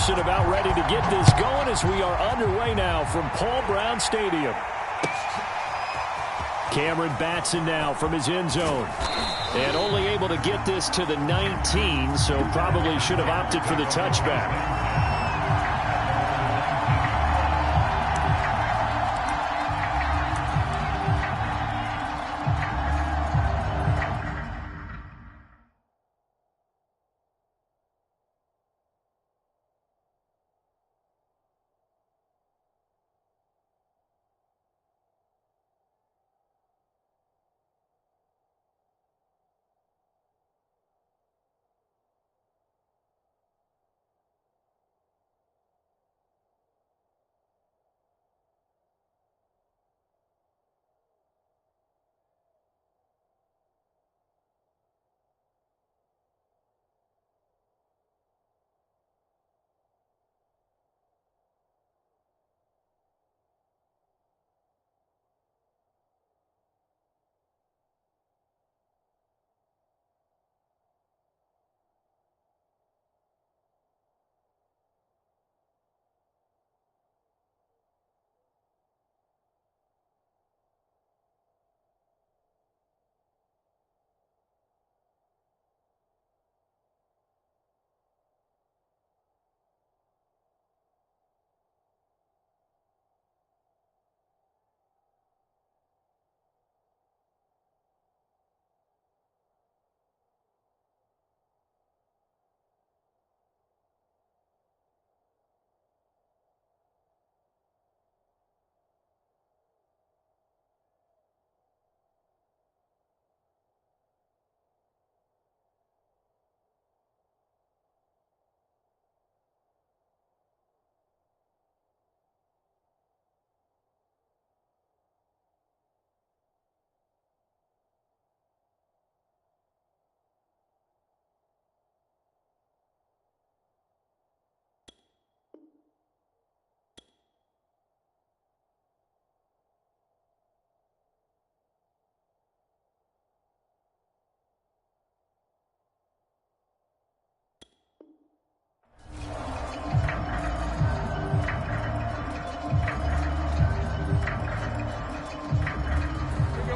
McPherson about ready to get this going as we are underway now from Paul Brown Stadium. Cameron Batson now from his end zone. And only able to get this to the 19, so probably should have opted for the touchback.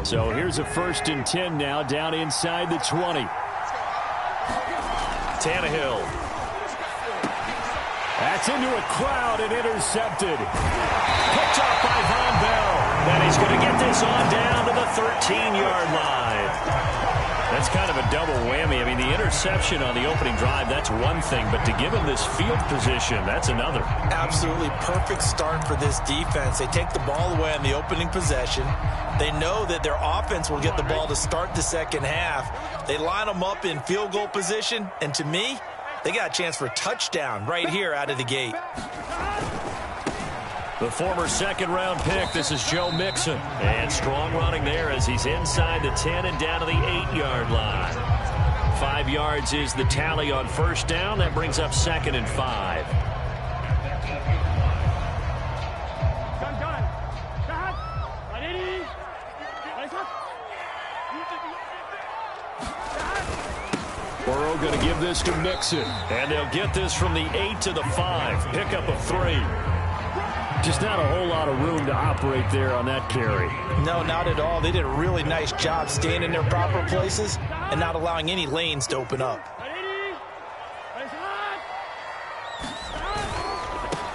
So here's a 1st and 10 now, down inside the 20. Tannehill. That's into a crowd and intercepted. Picked off by Von Bell. And he's going to get this on down to the 13-yard line. That's kind of a double whammy. I mean, the interception on the opening drive, that's one thing. But to give him this field position, that's another. Absolutely perfect start for this defense. They take the ball away on the opening possession. They know that their offense will get the ball to start the second half. They line them up in field goal position. And to me, they got a chance for a touchdown right here out of the gate. The former second-round pick, this is Joe Mixon. And strong running there as he's inside the 10 and down to the 8-yard line. 5 yards is the tally on first down. That brings up 2nd and 5. Burrow going to give this to Mixon. And they'll get this from the 8 to the 5. Pickup of 3. Just not a whole lot of room to operate there on that carry. No, not at all. They did a really nice job staying in their proper places and not allowing any lanes to open up.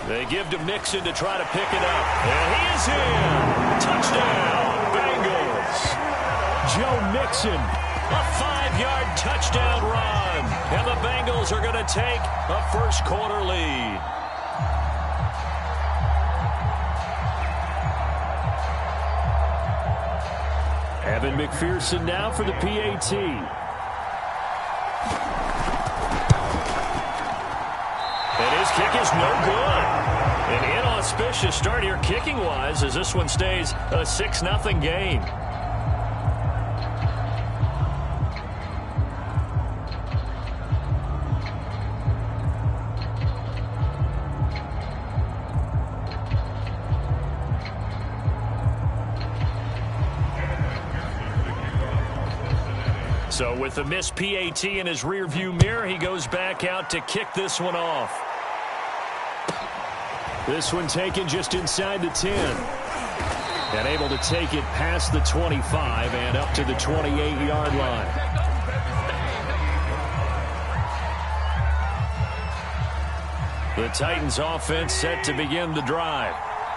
They give to Mixon to try to pick it up. And he is in. Touchdown, Bengals. Joe Mixon, a 5-yard touchdown run. And the Bengals are going to take a first-quarter lead. Evan McPherson now for the PAT. And his kick is no good. An inauspicious start here kicking-wise as this one stays a 6-0 game. So with the missed PAT in his rearview mirror, he goes back out to kick this one off. This one taken just inside the 10. And able to take it past the 25 and up to the 28-yard line. The Titans offense set to begin the drive.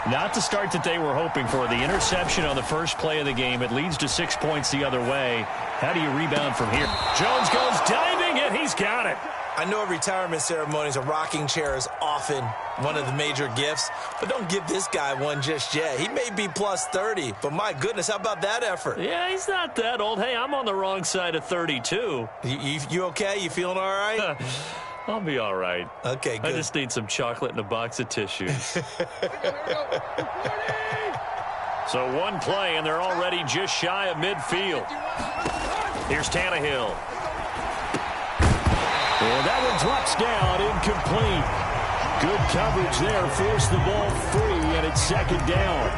Not the start that they were hoping for. The interception on the first play of the game. It leads to 6 points the other way. How do you rebound from here? Jones goes diving, and he's got it. I know at retirement ceremonies, a rocking chair is often one of the major gifts, but don't give this guy one just yet. He may be plus 30, but my goodness, how about that effort? Yeah, he's not that old. Hey, I'm on the wrong side of 32. You okay? You feeling all right? I'll be all right. Okay, good. I just need some chocolate and a box of tissues. So one play, and they're already just shy of midfield. Here's Tannehill. And that one drops down, incomplete. Good coverage there, forced the ball free, and it's second down.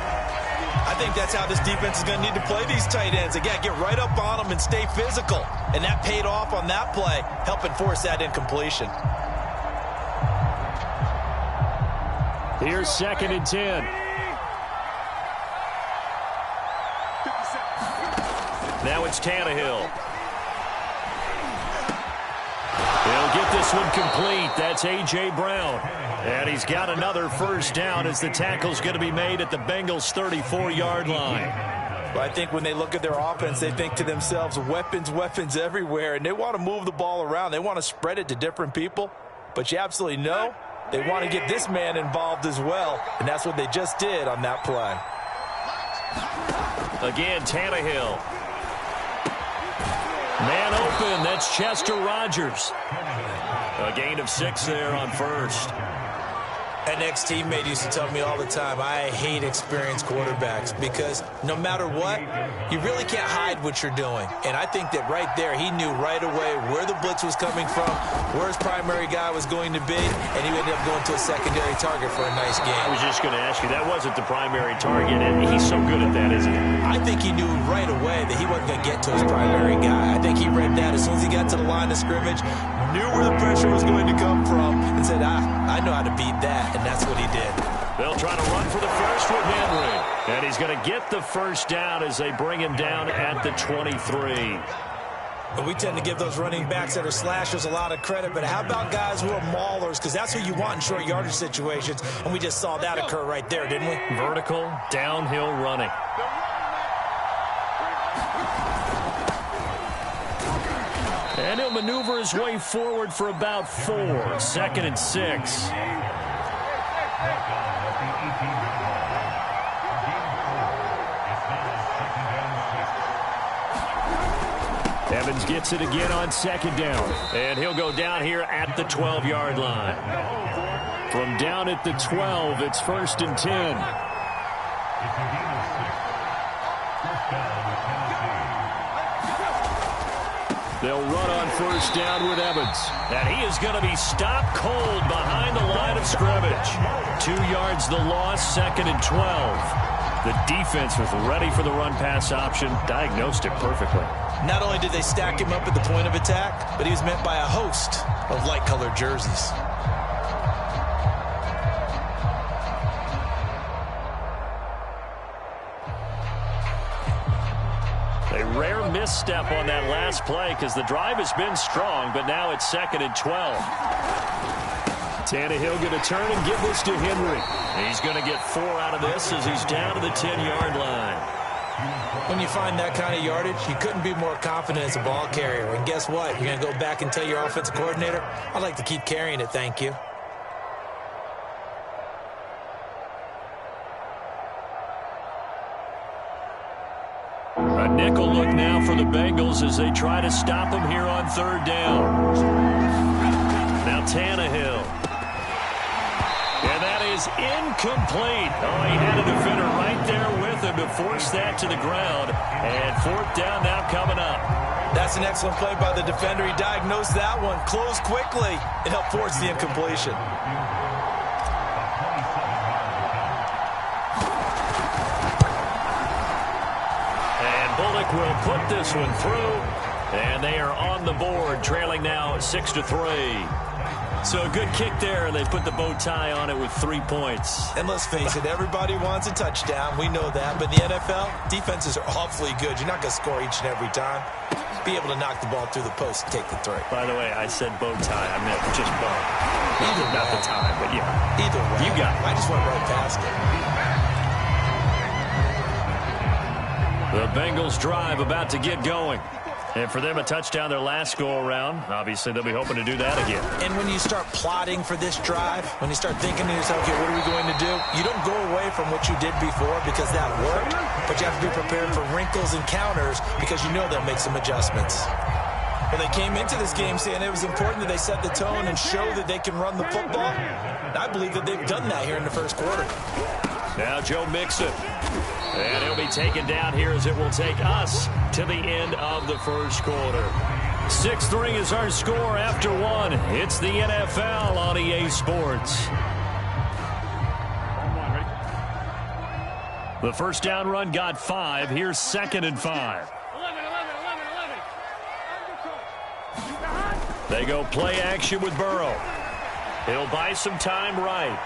I think that's how this defense is going to need to play these tight ends. They got to get right up on them and stay physical. And that paid off on that play, helping force that incompletion. Here's second and 10. Now it's Tannehill. He'll get this one complete. That's A.J. Brown. And he's got another first down as the tackle's going to be made at the Bengals' 34-yard line. Well, I think when they look at their offense, they think to themselves, weapons, weapons everywhere. And they want to move the ball around. They want to spread it to different people. But you absolutely know they want to get this man involved as well. And that's what they just did on that play. Again, Tannehill. Man open, that's Chester Rogers. A gain of 6 there on first. An ex-teammate used to tell me all the time, I hate experienced quarterbacks because no matter what, you really can't hide what you're doing. And I think that right there, he knew right away where the blitz was coming from, where his primary guy was going to be, and he ended up going to a secondary target for a nice game. I was just going to ask you, that wasn't the primary target, and he's so good at that, isn't he? I think he knew right away that he wasn't going to get to his primary guy. I think he read that as soon as he got to the line of scrimmage, knew where the pressure was going to come from, and said, I know how to beat that. And that's what he did. They'll try to run for the first with Henry. And he's going to get the first down as they bring him down at the 23. But we tend to give those running backs that are slashers a lot of credit. But how about guys who are maulers? Because that's who you want in short yardage situations. And we just saw that occur right there, didn't we? Vertical, downhill running. And he'll maneuver his way forward for about 4. Second and 6. Evans gets it again on second down. And he'll go down here at the 12-yard line. From down at the 12, it's first and 10. They'll run on first down with Evans. And he is going to be stopped cold behind the line of scrimmage. 2 yards the loss, second and 12. The defense was ready for the run-pass option, diagnosed it perfectly. Not only did they stack him up at the point of attack, but he was met by a host of light-colored jerseys. A rare misstep on that last play because the drive has been strong, but now it's second and 12. Tannehill going to turn and give this to Henry. He's going to get 4 out of this as he's down to the 10-yard line. When you find that kind of yardage, you couldn't be more confident as a ball carrier. And guess what? You're going to go back and tell your offensive coordinator, I'd like to keep carrying it, thank you. A nickel look now for the Bengals as they try to stop him here on third down. Now Tannehill. And that is incomplete. Oh, he had a defender right there with him to force that to the ground. And fourth down now coming up. That's an excellent play by the defender. He diagnosed that one, closed quickly, and helped force the incompletion. And Bullock will put this one through. And they are on the board, trailing now 6-3. So a good kick there, and they put the bow tie on it with 3 points. And let's face it, everybody wants a touchdown. We know that. But in the NFL, defenses are awfully good. You're not going to score each and every time. Be able to knock the ball through the post and take the throw. By the way, I said bow tie. I meant just bow. Either Not way. the tie, but yeah. Either way. You got it. I just went right past it. The Bengals drive about to get going. And for them, a touchdown their last go-around. Obviously, they'll be hoping to do that again. And when you start plotting for this drive, when you start thinking to yourself, okay, what are we going to do? You don't go away from what you did before because that worked, but you have to be prepared for wrinkles and counters because you know they'll make some adjustments. When they came into this game saying it was important that they set the tone and show that they can run the football, I believe that they've done that here in the first quarter. Now Joe Mixon. And he'll be taken down here as it will take us to the end of the first quarter. 6-3 is our score after one. It's the NFL on EA Sports. The first down run got 5. Here's 2nd and 5. They go play action with Burrow. He'll buy some time right.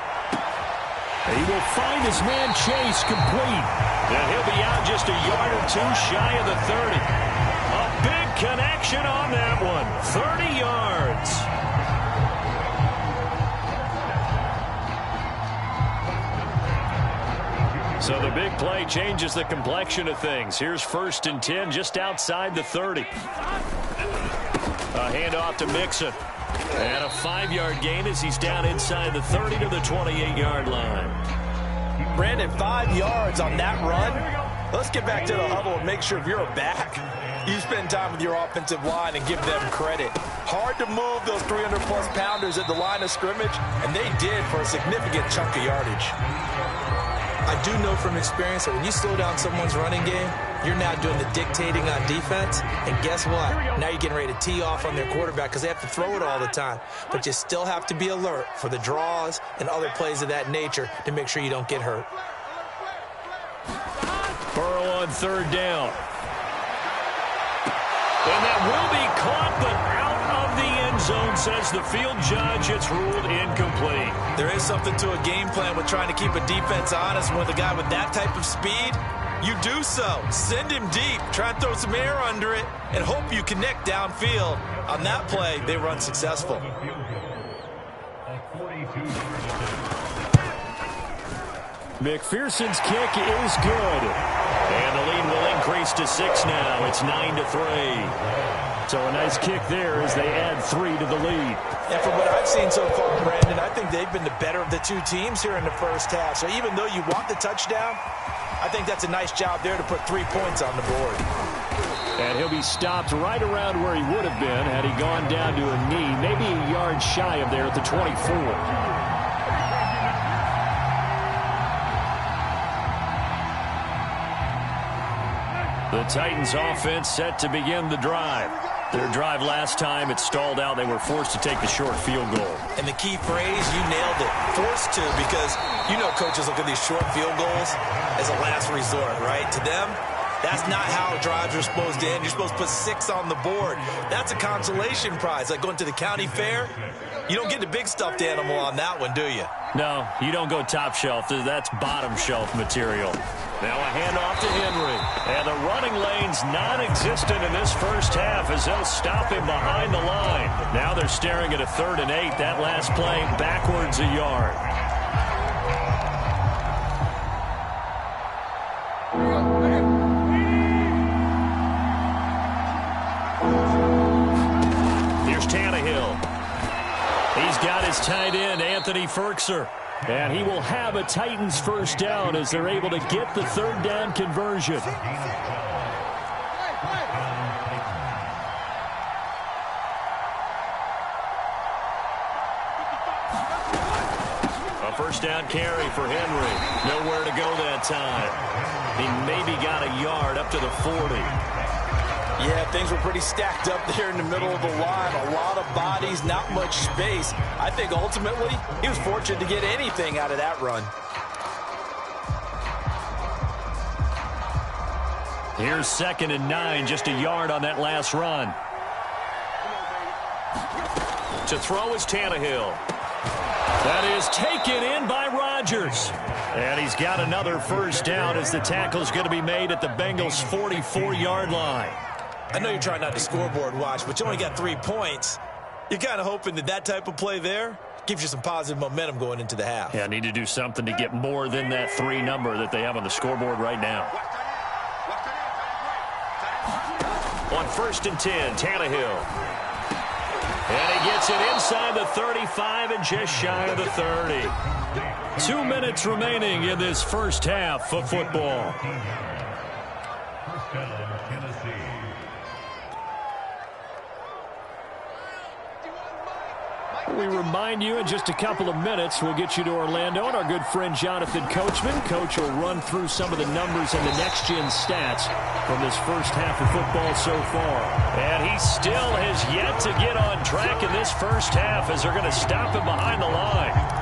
He will find his man Chase complete. And he'll be out just a yard or 2 shy of the 30. A big connection on that one. 30 yards. So the big play changes the complexion of things. Here's 1st and 10 just outside the 30. A handoff to Mixon. And a 5-yard gain as he's down inside the 30 to the 28-yard line. Brandon, 5 yards on that run. Let's get back to the huddle and make sure if you're a back, you spend time with your offensive line and give them credit. Hard to move those 300-plus pounders at the line of scrimmage, and they did for a significant chunk of yardage. I do know from experience that when you slow down someone's running game, you're now doing the dictating on defense. And guess what? Now you're getting ready to tee off on their quarterback because they have to throw it all the time. But you still have to be alert for the draws and other plays of that nature to make sure you don't get hurt. Burrow on 3rd down. And that will be caught, but out of the end zone, says the field judge. It's ruled incomplete. There is something to a game plan with trying to keep a defense honest. With a guy with that type of speed, you do so. Send him deep. Try and throw some air under it and hope you connect downfield. On that play, they run successful. McPherson's kick is good. And the lead will increase to 6 now. It's 9-3. So a nice kick there as they add 3 to the lead. And from what I've seen so far, Brandon, I think they've been the better of the two teams here in the first half. So even though you want the touchdown, I think that's a nice job there to put 3 points on the board. And he'll be stopped right around where he would have been had he gone down to a knee, maybe a yard shy of there at the 24. The Titans offense set to begin the drive. Their drive last time, it stalled out. They were forced to take the short field goal. And the key phrase, you nailed it. Forced to, because you know coaches look at these short field goals as a last resort, right? To them, that's not how drives are supposed to end. You're supposed to put 6 on the board. That's a consolation prize. Like going to the county fair, you don't get the big stuffed animal on that one, do you? No, you don't go top shelf. That's bottom shelf material. Now a handoff to Henry. And the running lane's non-existent in this first half as they'll stop him behind the line. Now they're staring at a 3rd and 8. That last play backwards a yard. Here's Tannehill. He's got his tight end, Anthony Ferkser. And he will have a Titans first down as they're able to get the 3rd down conversion. A first down carry for Henry. Nowhere to go that time. He maybe got a yard up to the 40. Yeah, things were pretty stacked up there in the middle of the line. A lot of bodies, not much space. I think ultimately he was fortunate to get anything out of that run. Here's 2nd and 9, just a yard on that last run. To throw is Tannehill. That is taken in by Rodgers. And he's got another first down as the tackle's going to be made at the Bengals' 44-yard line. I know you're trying not to scoreboard watch, but you only got 3 points. You're kind of hoping that that type of play there gives you some positive momentum going into the half. Yeah, need to do something to get more than that 3 number that they have on the scoreboard right now. On 1st and 10, Tannehill. And he gets it inside the 35 and just shy of the 30. 2 minutes remaining in this first half of football. We remind you in just a couple of minutes we'll get you to Orlando and our good friend Jonathan Coachman. Coach will run through some of the numbers and the next-gen stats from this first half of football so far. And he still has yet to get on track in this first half as they're going to stop him behind the line.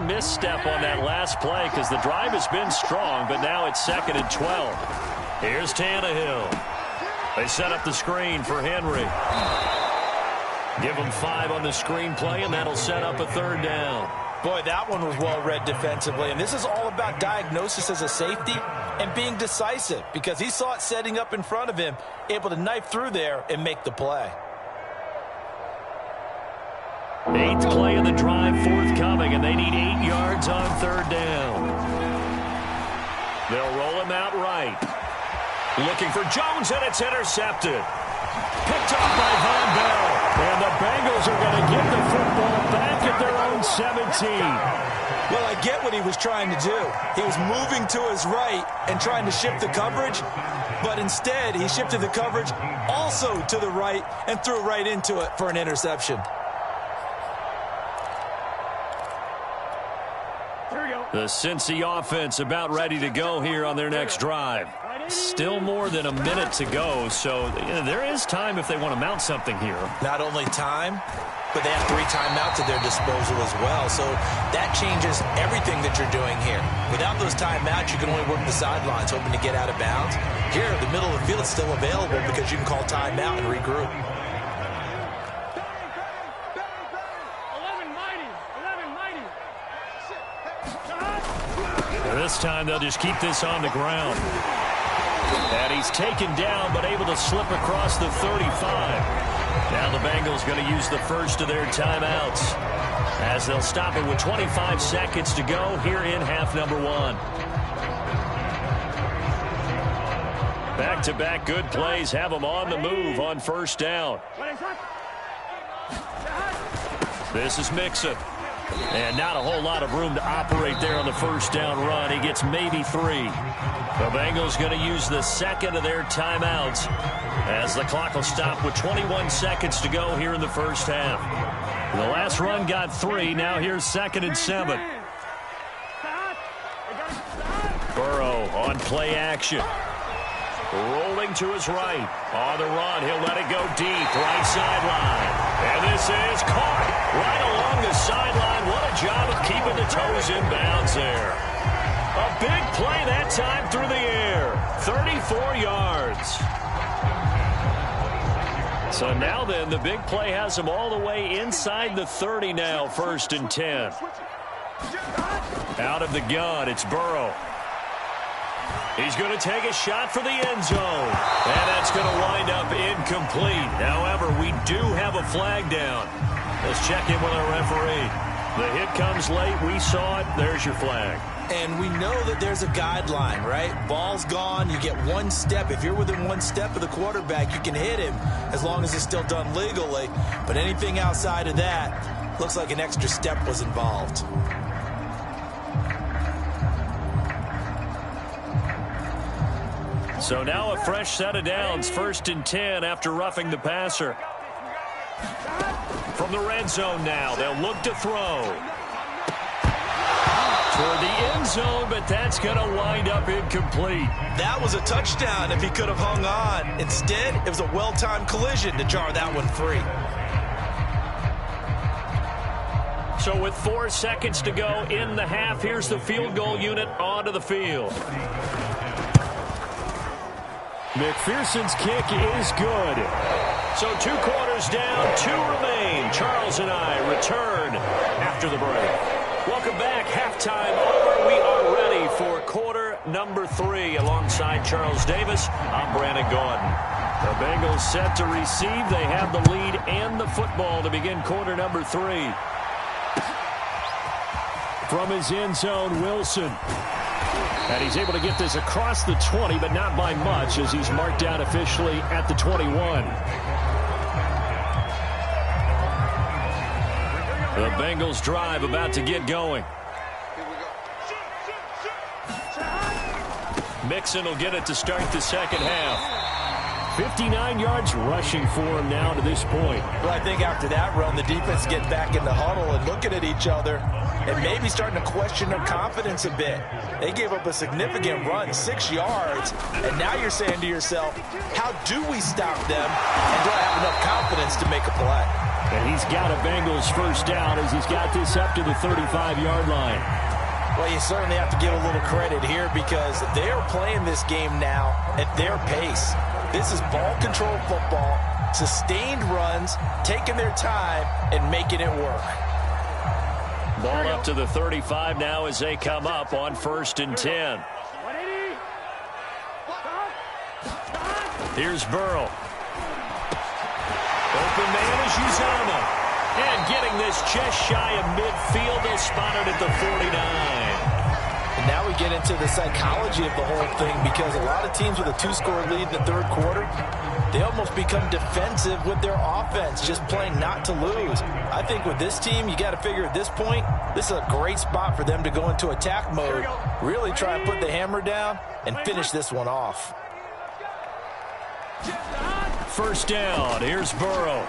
Misstep on that last play because the drive has been strong, but now it's 2nd and 12. Here's Tannehill. They set up the screen for Henry. Give him 5 on the screen play, and that'll set up a 3rd down. Boy, that one was well read defensively, and this is all about diagnosis as a safety and being decisive because he saw it setting up in front of him, able to knife through there and make the play. 8th play of the drive forthcoming, and they need 8 yards on 3rd down. They'll roll him out right. Looking for Jones, and it's intercepted. Picked off by Von Bell. And the Bengals are going to get the football back at their own 17. Well, I get what he was trying to do. He was moving to his right and trying to shift the coverage, but instead he shifted the coverage also to the right and threw right into it for an interception. The Cincy offense about ready to go here on their next drive. Still more than a minute to go, so there is time if they want to mount something here. Not only time, but they have 3 timeouts at their disposal as well, so that changes everything that you're doing here. Without those timeouts, you can only work the sidelines, hoping to get out of bounds. Here, the middle of the field is still available because you can call timeout and regroup. This time they'll just keep this on the ground. And he's taken down but able to slip across the 35. Now the Bengals going to use the first of their timeouts as they'll stop it with 25 seconds to go here in half number 1. Back-to-back good plays have them on the move on 1st down. This is Mixon. And not a whole lot of room to operate there on the 1st down run. He gets maybe 3. The Bengals going to use the 2nd of their timeouts as the clock will stop with 21 seconds to go here in the first half. The last run got 3. Now here's 2nd and 7. Burrow on play action. Rolling to his right. On the run, he'll let it go deep. Right sideline. And this is caught right along the sideline. What a job of keeping the toes in bounds there. A big play that time through the air. 34 yards. So now then, the big play has him all the way inside the 30 now. 1st and 10. Out of the gun, it's Burrow. He's going to take a shot for the end zone. And that's going to wind up incomplete. However, we do have a flag down. Let's check in with our referee. The hit comes late. We saw it. There's your flag. And we know that there's a guideline, right? Ball's gone. You get 1 step. If you're within 1 step of the quarterback, you can hit him as long as it's still done legally. But anything outside of that, looks like an extra step was involved. So now a fresh set of downs, 1st and 10 after roughing the passer. From the red zone now, they'll look to throw. Toward the end zone, but that's going to wind up incomplete. That was a touchdown if he could have hung on. Instead, it was a well-timed collision to jar that one free. So with 4 seconds to go in the half, here's the field goal unit onto the field. McPherson's kick is good. So 2 quarters down, 2 remain. Charles and I return after the break. Welcome back. Halftime over. We are ready for quarter number 3. Alongside Charles Davis, I'm Brandon Gaudin. The Bengals set to receive. They have the lead and the football to begin quarter number 3. From his end zone, Wilson. And he's able to get this across the 20, but not by much as he's marked down officially at the 21. The Bengals drive about to get going. Mixon will get it to start the second half. 59 yards rushing for him now to this point. Well, I think after that run, the defense get back in the huddle and looking at each other and maybe starting to question their confidence a bit. They gave up a significant run, 6 yards, and now you're saying to yourself, how do we stop them, and do I have enough confidence to make a play? And he's got a Bengals first down as he's got this up to the 35-yard line. Well, you certainly have to give a little credit here because they are playing this game now at their pace. This is ball control football, sustained runs, taking their time, and making it work. Ball up to the 35 now as they come up on 1st and 10. Here's Burrow. Open man is Uzomah. And getting this just shy of midfield, they'll spot it at the 49. And now we get into the psychology of the whole thing because a lot of teams with a 2-score lead in the 3rd quarter, they almost become defensive with their offense, just playing not to lose. I think with this team, you got to figure at this point, this is a great spot for them to go into attack mode, really try and put the hammer down and finish this one off. First down, here's Burrow.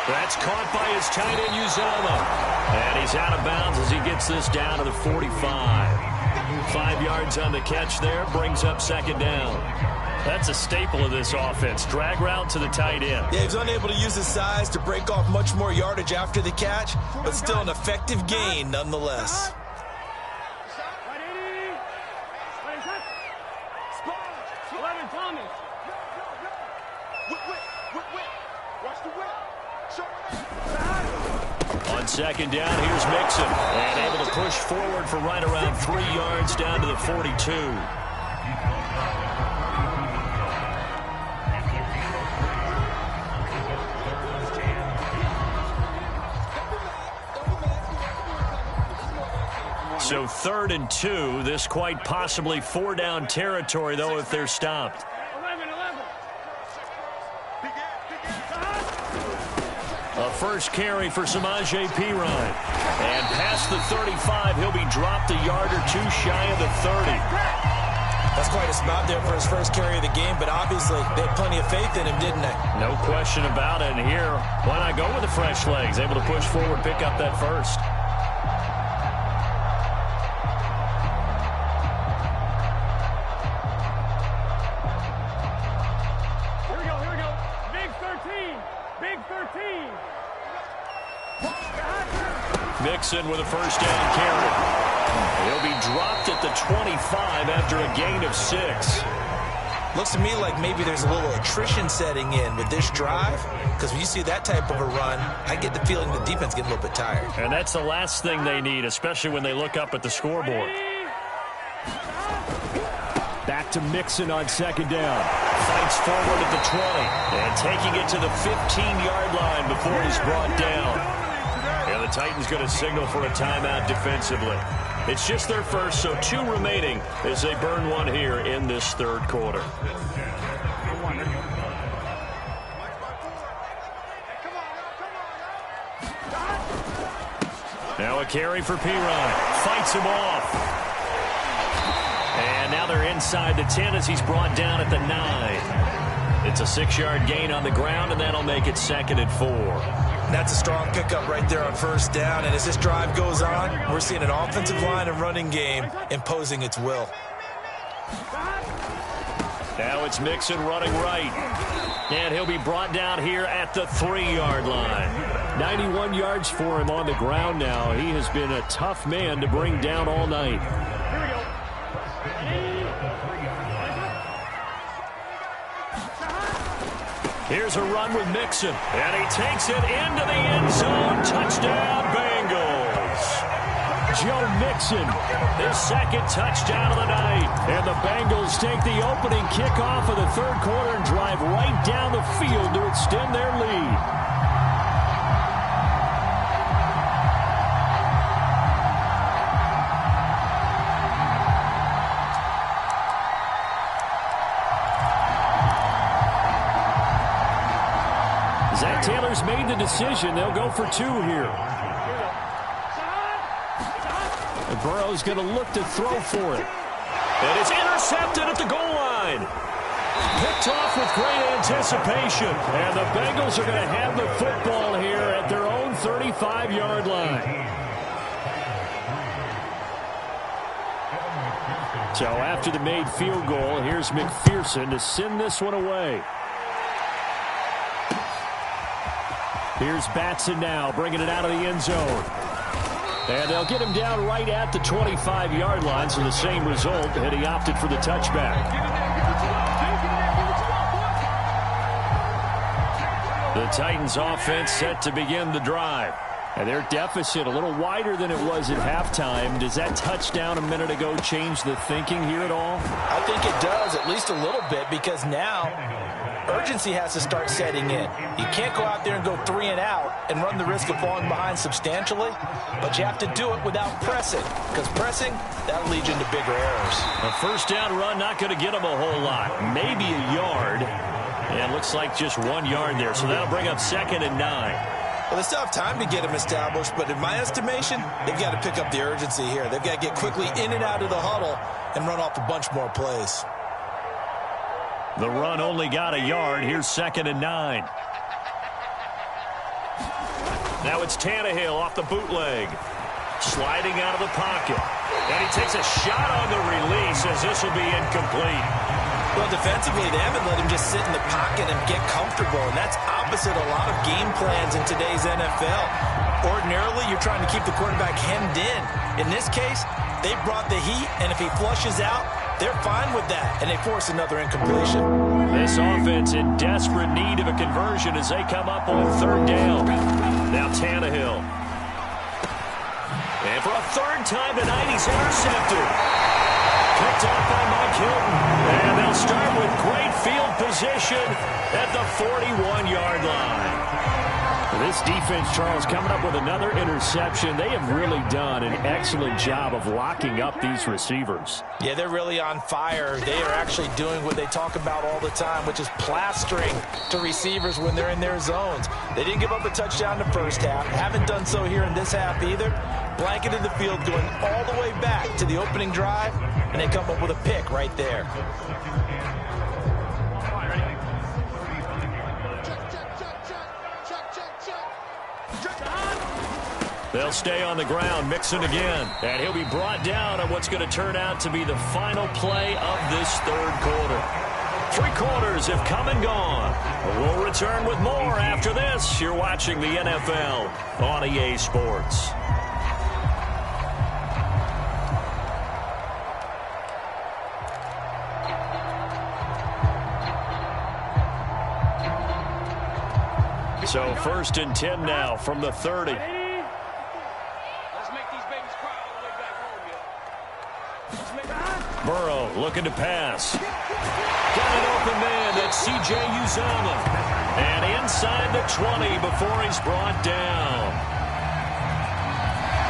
That's caught by his tight end, Uzomah. And he's out of bounds as he gets this down to the 45. 5 yards on the catch there, brings up 2nd down. That's a staple of this offense. Drag route to the tight end. Yeah, he's unable to use his size to break off much more yardage after the catch, but still an effective gain nonetheless. On 2nd down, here's Mixon. And able to push forward for right around 3 yards down to the 42. So 3rd and 2. This quite possibly 4-down territory, though, if they're stopped. A first carry for Samaje Perine. And past the 35, he'll be dropped a yard or 2 shy of the 30. That's quite a spot there for his first carry of the game, but obviously they had plenty of faith in him, didn't they? No question about it. And here, why not go with the fresh legs? Able to push forward, pick up that first. Mixon with a first down carry. He'll be dropped at the 25 after a gain of 6. Looks to me like maybe there's a little attrition setting in with this drive, because when you see that type of a run, I get the feeling the defense getting a little bit tired. And that's the last thing they need, especially when they look up at the scoreboard. Back to Mixon on 2nd down. Fights forward at the 20. And taking it to the 15-yard line before he's brought down. And the Titans going to signal for a timeout defensively. It's just their first, so 2 remaining as they burn one here in this 3rd quarter. Now a carry for Perine. Fights him off. And now they're inside the 10 as he's brought down at the 9. It's a 6-yard gain on the ground, and that'll make it 2nd and 4. That's a strong pickup right there on first down. And as this drive goes on, we're seeing an offensive line and running game imposing its will. Now it's Mixon running right. And he'll be brought down here at the 3-yard line. 91 yards for him on the ground now. He has been a tough man to bring down all night. Here's a run with Mixon, and he takes it into the end zone. Touchdown, Bengals. Joe Mixon, his second touchdown of the night. And the Bengals take the opening kickoff of the third quarter and drive right down the field to extend their lead. Zach Taylor's made the decision. They'll go for two here. And Burrow's going to look to throw for it. And it's intercepted at the goal line. Picked off with great anticipation. And the Bengals are going to have the football here at their own 35-yard line. So after the made field goal, here's McPherson to send this one away. Here's Batson now, bringing it out of the end zone. And they'll get him down right at the 25-yard line, so the same result, and he opted for the touchback. The Titans offense set to begin the drive. And their deficit a little wider than it was at halftime. Does that touchdown a minute ago change the thinking here at all? I think it does, at least a little bit, because now urgency has to start setting in. You can't go out there and go 3 and out and run the risk of falling behind substantially, but you have to do it without pressing, because pressing, that'll lead you into bigger errors. A first down run not going to get them a whole lot, maybe a yard, and looks like just 1 yard there, so that'll bring up 2nd and 9. Well, they still have time to get him established, but in my estimation, they've got to pick up the urgency here. They've got to get quickly in and out of the huddle and run off a bunch more plays. The run only got a yard. Here's 2nd and 9. Now it's Tannehill off the bootleg. Sliding out of the pocket. And he takes a shot on the release as this will be incomplete. Well, defensively, they haven't let him just sit in the pocket and get comfortable, and that's opposite a lot of game plans in today's NFL. Ordinarily, you're trying to keep the quarterback hemmed in. In this case, they brought the heat, and if he flushes out, they're fine with that, and they force another incompletion. This offense in desperate need of a conversion as they come up on 3rd down. Now Tannehill. And for a 3rd time tonight, he's intercepted. Picked off by Mike Hilton. And they'll start with great field position at the 41-yard line. This defense, Charles, coming up with another interception. They have really done an excellent job of locking up these receivers. Yeah, they're really on fire. They are actually doing what they talk about all the time, which is plastering to receivers when they're in their zones. They didn't give up a touchdown in the first half. Haven't done so here in this half either. Blanketed the field going all the way back to the opening drive, and they come up with a pick right there. They'll stay on the ground, Mixon again. And he'll be brought down on what's going to turn out to be the final play of this 3rd quarter. 3 quarters have come and gone. We'll return with more after this. You're watching the NFL on EA Sports. So 1st and 10 now from the 30. Burrow looking to pass. Got an open man. That's C.J. Uzomah. And inside the 20 before he's brought down.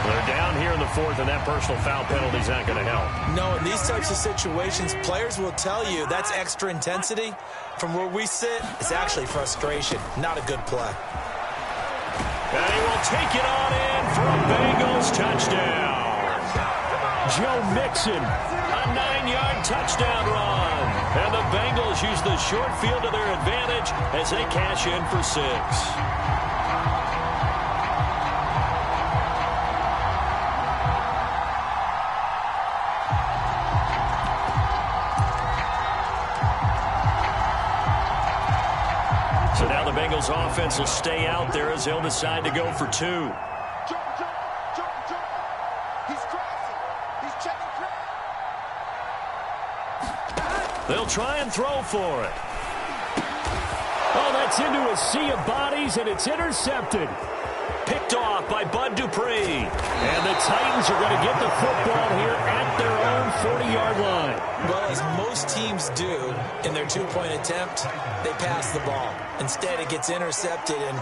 They're down here in the 4th, and that personal foul penalty is not going to help. No, in these types of situations, players will tell you that's extra intensity. From where we sit, it's actually frustration. Not a good play. And he will take it on in for a Bengals touchdown. Joe Mixon, a 9-yard touchdown run. And the Bengals use the short field to their advantage as they cash in for 6. So So now the Bengals offense will stay out there as they'll decide to go for 2. They'll try and throw for it. Oh, that's into a sea of bodies, and it's intercepted. Picked off by Bud Dupree. And the Titans are going to get the football here at their own 40-yard line. Well, as most teams do in their two-point attempt, they pass the ball. Instead, it gets intercepted. And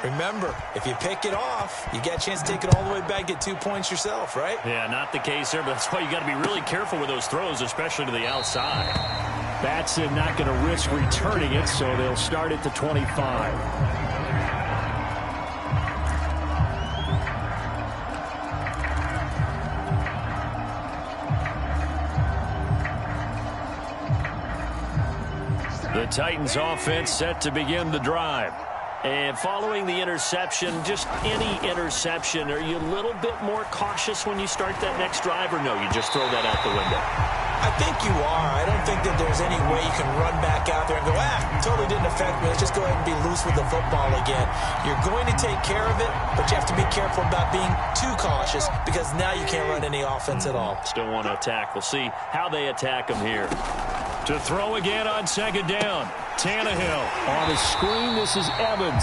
remember, if you pick it off, you get a chance to take it all the way back, get 2 points yourself, right? Yeah, not the case there, but that's why you got to be really careful with those throws, especially to the outside. Batson not going to risk returning it, so they'll start at the 25. The Titans offense set to begin the drive. And following the interception, just any interception, are you a little bit more cautious when you start that next drive, or no, you just throw that out the window? I think you are. I don't think that there's any way you can run back out there and go, totally didn't affect me. Let's just go ahead and be loose with the football again. You're going to take care of it, but you have to be careful about being too cautious because now you can't run any offense at all. Still want to attack. We'll see how they attack them here. To throw again on second down. Tannehill. On the screen, this is Evans.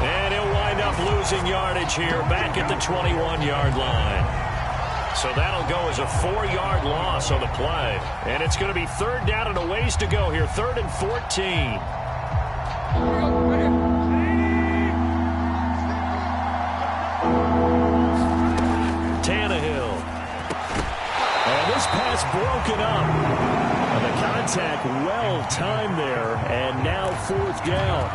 And he'll wind up losing yardage here back at the 21-yard line. So that'll go as a 4-yard loss on the play. And it's going to be third down and a ways to go here. 3rd and 14. Tannehill. And this pass broken up. And the contact well timed there. And now 4th down.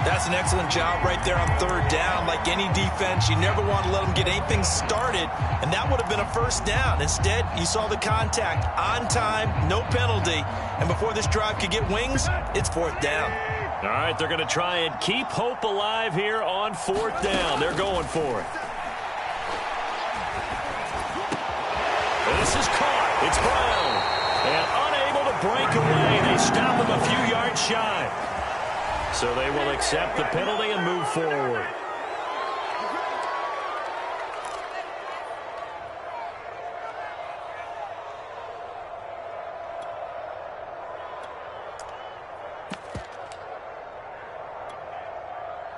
That's an excellent job right there on 3rd down. Like any defense, you never want to let them get anything started, and that would have been a 1st down. Instead, you saw the contact on time, no penalty, and before this drive could get wings, it's 4th down. All right, they're going to try and keep hope alive here on 4th down. They're going for it. This is caught. It's Brown. And unable to break away. They stop him a few yards shy. So they will accept the penalty and move forward.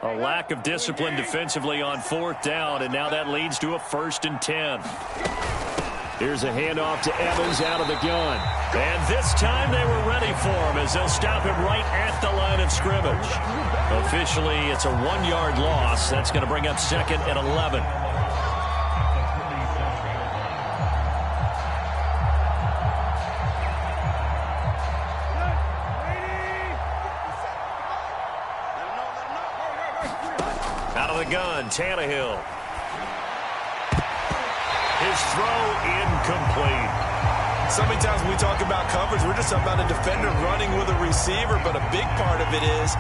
A lack of discipline defensively on 4th down, and now that leads to a 1st and 10. Here's a handoff to Evans out of the gun. And this time they were ready for him as they'll stop him right at the line of scrimmage. Officially, it's a 1-yard loss. That's going to bring up 2nd and 11. Out of the gun, Tannehill. His throw incomplete. So many times when we talk about coverage, we're just about a defender running with a receiver, but a big part of it is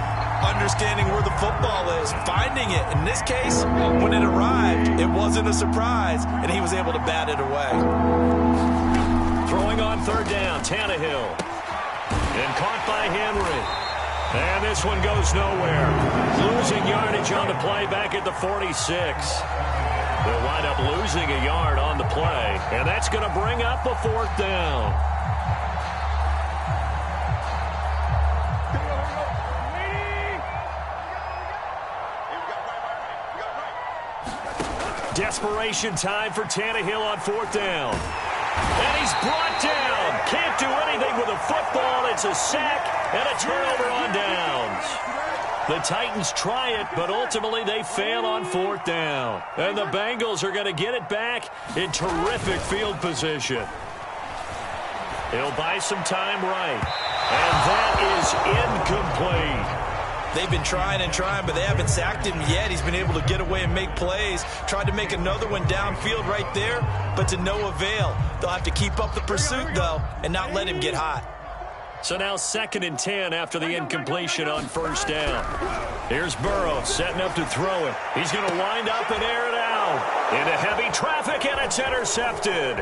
understanding where the football is, finding it. In this case, when it arrived, it wasn't a surprise, and he was able to bat it away. Throwing on 3rd down, Tannehill. And caught by Henry. And this one goes nowhere. Losing yardage on the play back at the 46. They'll wind up losing a yard on the play, and that's going to bring up a 4th down. Desperation time for Tannehill on 4th down. And he's brought down. Can't do anything with a football. It's a sack and a turnover on downs. The Titans try it, but ultimately they fail on 4th down. And the Bengals are going to get it back in terrific field position. He'll buy some time right. And that is incomplete. They've been trying and trying, but they haven't sacked him yet. He's been able to get away and make plays. Tried to make another one downfield right there, but to no avail. They'll have to keep up the pursuit, though, and not let him get hot. So now 2nd and 10 after the incompletion on 1st down. Here's Burrow setting up to throw it. He's going to wind up and air it out. Into heavy traffic, and it's intercepted.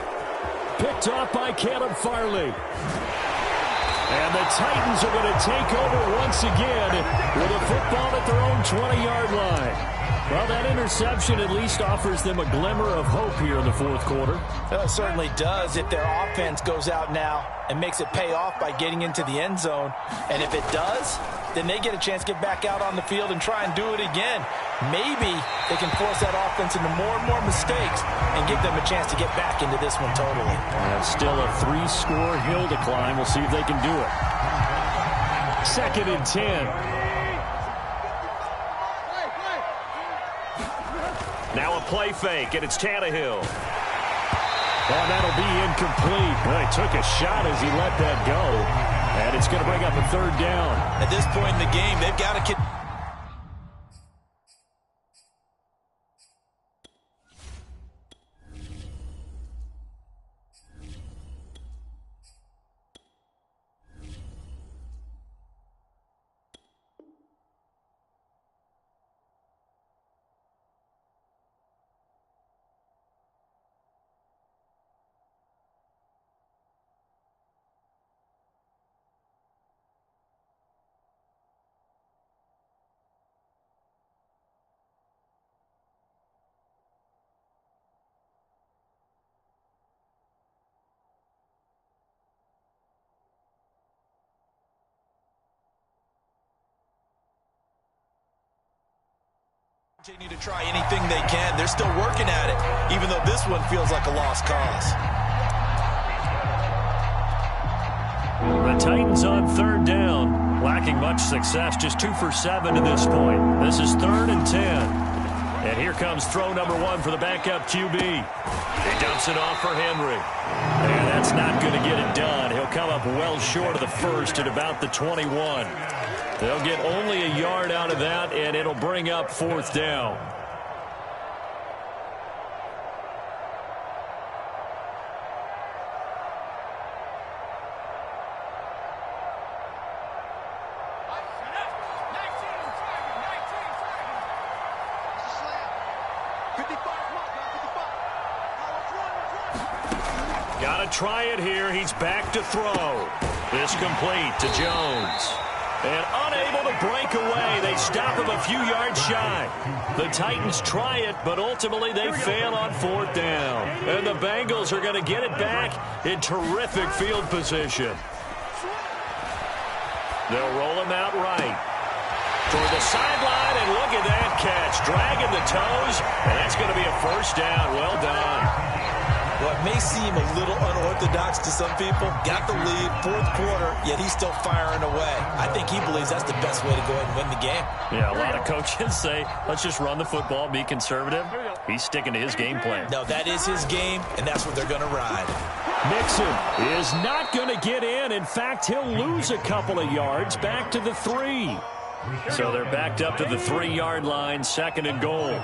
Picked off by Caleb Farley. And the Titans are going to take over once again with a football at their own 20-yard line. Well, that interception at least offers them a glimmer of hope here in the fourth quarter. It certainly does if their offense goes out now and makes it pay off by getting into the end zone. And if it does, then they get a chance to get back out on the field and try and do it again. Maybe they can force that offense into more and more mistakes and give them a chance to get back into this one totally. Still a 3-score hill to climb. We'll see if they can do it. 2nd and 10. Now a play fake, and it's Tannehill. And that'll be incomplete. Well, he took a shot as he let that go. And it's going to bring up a 3rd down. At this point in the game, they've got to... Continue to try anything they can. They're still working at it, even though this one feels like a lost cause. The Titans on 3rd down, lacking much success, just 2 for 7 to this point. This is 3rd and 10. And here comes throw number 1 for the backup QB. He dumps it off for Henry. And that's not going to get it done. He'll come up well short of the first at about the 21. They'll get only a yard out of that, and it'll bring up 4th down. Got to try it here. He's back to throw. This complete to Jones. And unable to break away. They stop him a few yards shy. The Titans try it, but ultimately they fail on 4th down. And the Bengals are going to get it back in terrific field position. They'll roll him out right. Toward the sideline, and look at that catch. Dragging the toes, and that's going to be a 1st down. Well done. Well, it may seem a little unorthodox to some people. Got the lead, 4th quarter, yet he's still firing away. I think he believes that's the best way to go ahead and win the game. Yeah, a lot of coaches say, let's just run the football, be conservative. He's sticking to his game plan. No, that is his game, and that's what they're going to ride. Mixon is not going to get in. In fact, he'll lose a couple of yards back to the 3. So they're backed up to the 3-yard line, 2nd and goal.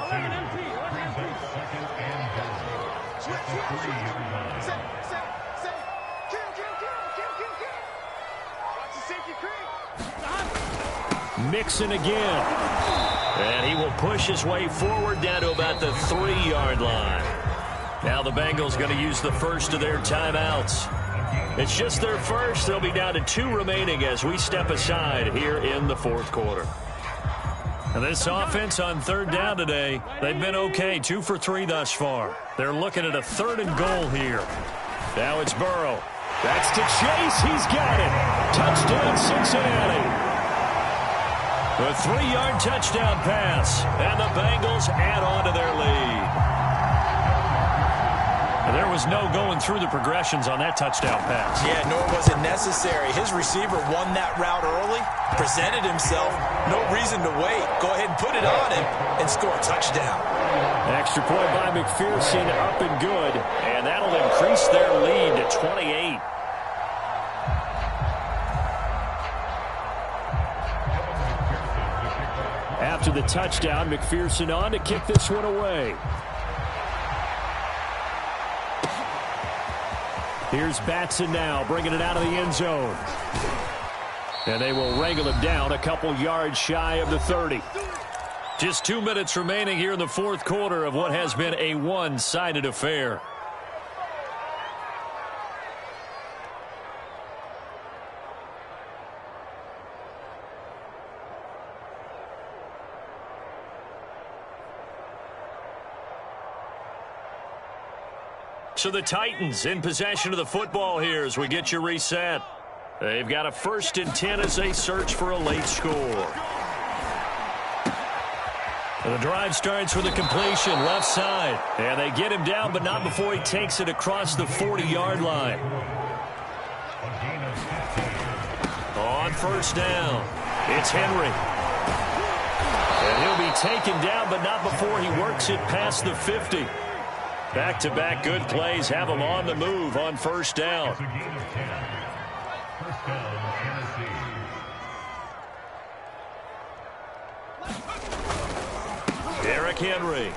Mixon again. And he will push his way forward down to about the 3-yard line. Now the Bengals going to use the first of their timeouts. It's just their first. They'll be down to 2 remaining as we step aside here in the 4th quarter. And this offense on 3rd down today, they've been okay, 2 for 3 thus far. They're looking at a 3rd and goal here. Now it's Burrow. That's to Chase. He's got it. Touchdown, Cincinnati. A 3-yard touchdown pass. And the Bengals add on to their lead. There was no going through the progressions on that touchdown pass. Yeah, nor was it necessary. His receiver won that route early, presented himself, no reason to wait. Go ahead and put it on him and score a touchdown. Extra point by McPherson, up and good. And that'll increase their lead to 28. After the touchdown, McPherson on to kick this one away. Here's Batson now, bringing it out of the end zone. And they will wrangle him down a couple yards shy of the 30. Just 2 minutes remaining here in the 4th quarter of what has been a one-sided affair. So the Titans in possession of the football here as we get you reset. They've got a 1st and 10 as they search for a late score. The drive starts with a completion left side. And they get him down, but not before he takes it across the 40-yard line. On 1st down, it's Henry. And he'll be taken down, but not before he works it past the 50. Back-to-back good plays have him on the move on 1st down. Derrick Henry.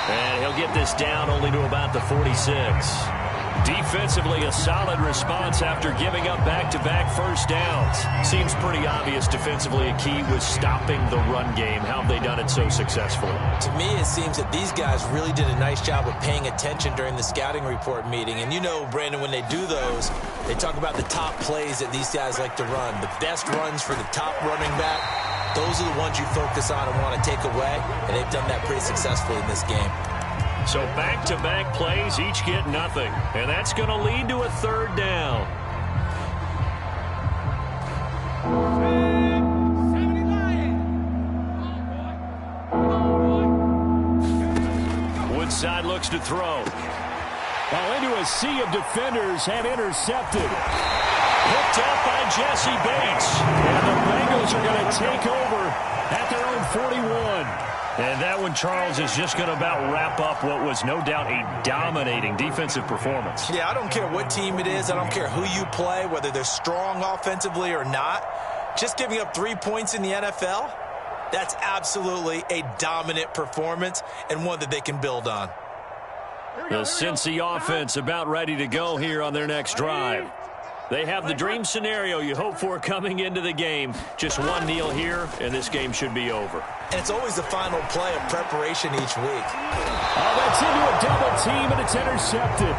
And he'll get this down only to about the 46. Defensively, a solid response after giving up back-to-back 1st downs. Seems pretty obvious defensively a key was stopping the run game. How have they done it so successfully? To me, it seems that these guys really did a nice job of paying attention during the scouting report meeting. And you know, Brandon, when they do those, they talk about the top plays that these guys like to run. The best runs for the top running back, those are the ones you focus on and want to take away. And they've done that pretty successfully in this game. So back-to-back plays, each get nothing. And that's going to lead to a 3rd down. Woodside looks to throw. Well, into a sea of defenders and intercepted. Picked up by Jesse Bates. And the Bengals are going to take over at their own 41. And that one, Charles, is just going to about wrap up what was no doubt a dominating defensive performance. Yeah, I don't care what team it is. I don't care who you play, whether they're strong offensively or not. Just giving up 3 points in the NFL, that's absolutely a dominant performance and one that they can build on. The Cincy offense about ready to go here on their next drive. They have the dream scenario you hope for coming into the game. Just one kneel here, and this game should be over. And it's always the final play of preparation each week. Oh, that's into a double team, and it's intercepted.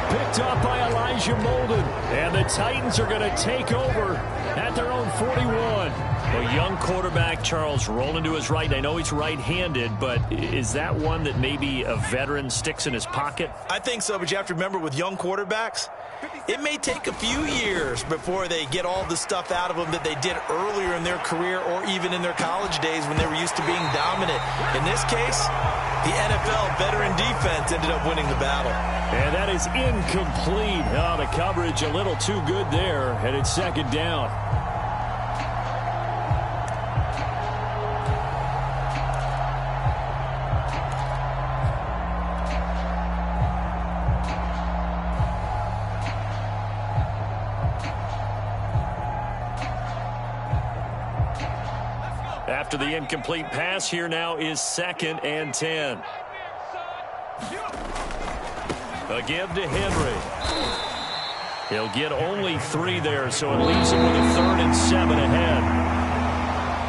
Picked up by Elijah Molden. And the Titans are going to take over at their own 41. A young quarterback, Charles, rolling to his right. I know he's right-handed, but is that one that maybe a veteran sticks in his pocket? I think so, but you have to remember with young quarterbacks, it may take a few years before they get all the stuff out of them that they did earlier in their career or even in their college days when they were used to being dominant. In this case, the NFL veteran defense ended up winning the battle. And that is incomplete. Oh, the coverage a little too good there, and it's 2nd down. After the incomplete pass, here now is 2nd and 10. A give to Henry. He'll get only 3 there, so it leaves him with a 3rd and 7 ahead.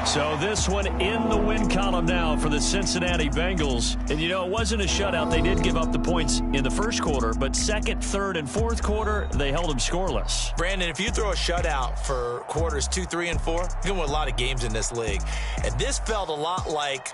So this one in the win column now for the Cincinnati Bengals. And, you know, it wasn't a shutout. They did give up the points in the 1st quarter, but 2nd, 3rd, and 4th quarter, they held them scoreless. Brandon, if you throw a shutout for quarters 2, 3, and 4, you're going to win a lot of games in this league. And this felt a lot like